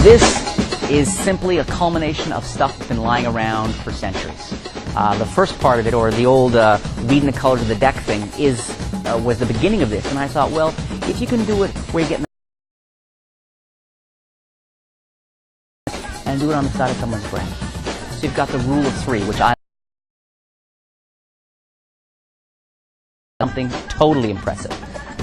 This is simply a culmination of stuff that's been lying around for centuries. The first part of it, or the old weeding the colors of the deck thing, was the beginning of this. And I thought, well, if you can do it where you're getting and do it on the side of someone's brain. So you've got the rule of three, which I something totally impressive.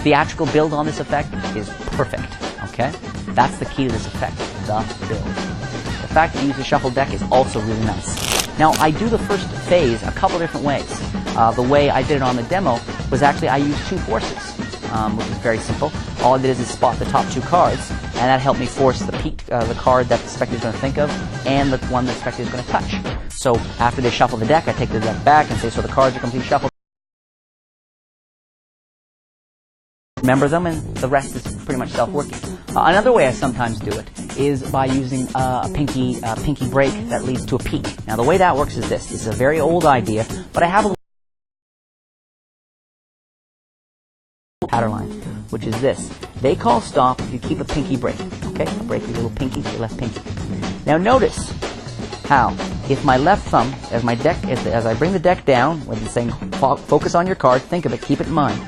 Theatrical build on this effect is perfect. Okay? That's the key to this effect, the build. The fact that you use a shuffle deck is also really nice. Now, I do the first phase a couple different ways. The way I did it on the demo was actually I used two forces, which is very simple. All I did is spot the top two cards, and that helped me force the card that the spectator is going to think of and the one the spectator is going to touch. So after they shuffle the deck, I take the deck back and say, so the cards are completely shuffled. Remember them, and the rest is pretty much self-working. Another way I sometimes do it is by using a pinky break that leads to a peak. Now the way that works is this. This is a very old idea, but I have a pattern line, which is this. They call stop if you keep a pinky break. Okay, a break your little pinky, your left pinky. Now notice how, if my left thumb, as I bring the deck down, when it's saying focus on your card, think of it, keep it in mind.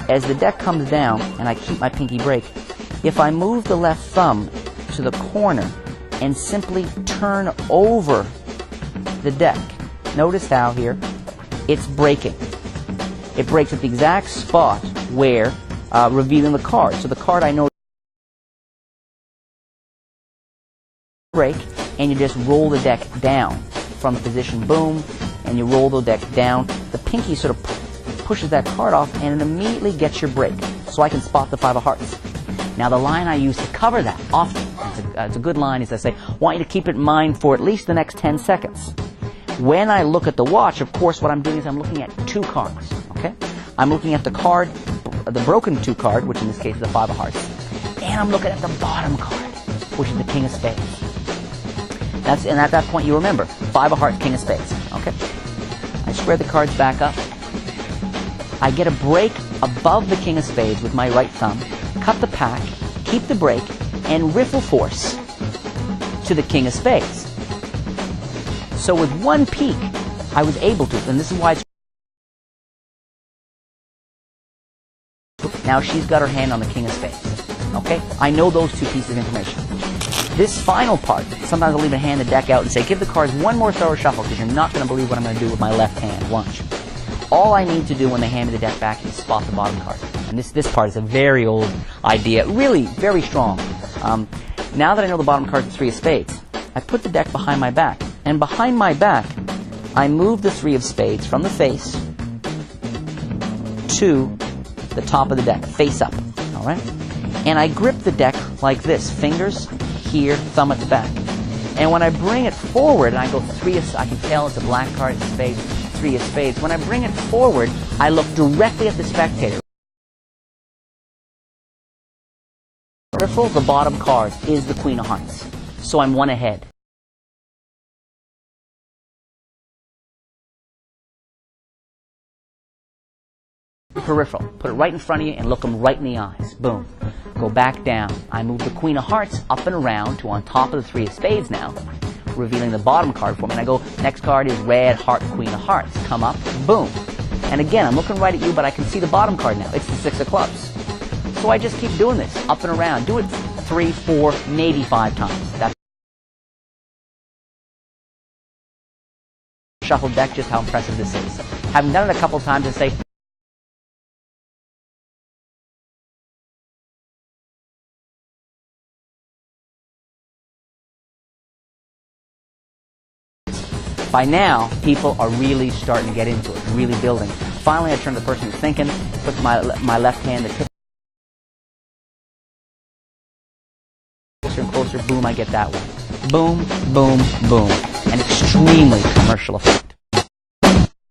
As the deck comes down and I keep my pinky break, if I move the left thumb to the corner and simply turn over the deck, notice how here it's breaking. It breaks at the exact spot where revealing the card. So the card I know break, and you just roll the deck down from the position, boom, and you roll the deck down. The pinky sort of pushes that card off, and it immediately gets your break, so I can spot the five of hearts. Now the line I use to cover that, often, it's a good line, is I say, want you to keep it in mind for at least the next 10 seconds. When I look at the watch, of course, what I'm doing is I'm looking at two cards, okay? I'm looking at the card, the broken two card, which in this case is the five of hearts, and I'm looking at the bottom card, which is the king of spades. And at that point you remember, five of hearts, king of spades, okay? I spread the cards back up. I get a break above the king of spades with my right thumb, cut the pack, keep the break, and riffle force to the king of spades. So with one peek, I was able to, and this is why it's... Now she's got her hand on the king of spades. Okay? I know those two pieces of information. This final part, sometimes I'll even hand the deck out and say, give the cards one more thorough shuffle, because you're not going to believe what I'm going to do with my left hand. Watch. All I need to do when they hand me the deck back is spot the bottom card. And this part is a very old idea, really very strong. Now that I know the bottom card is the three of spades, I put the deck behind my back. And behind my back, I move the three of spades from the face to the top of the deck, face up. All right? And I grip the deck like this, fingers here, thumb at the back. And when I bring it forward, and I go I can tell it's a black card, it's a spade, three of spades. When I bring it forward, I look directly at the spectator. The bottom card is the queen of hearts. So I'm one ahead. Peripheral. Put it right in front of you and look them right in the eyes. Boom. Go back down. I move the queen of hearts up and around to on top of the three of spades now, revealing the bottom card for me. And I go, next card is red heart, queen of hearts. Come up, boom. And again, I'm looking right at you, but I can see the bottom card now. It's the six of clubs. So I just keep doing this, up and around. Do it 3, 4, maybe 5 times. That's shuffle deck, just how impressive this is. Having done it a couple times, I say, by now, people are really starting to get into it, really building. Finally, I turn to the person who's thinking, put my left hand, the tip closer and closer, boom, I get that one. Boom, boom, boom. An extremely commercial effect.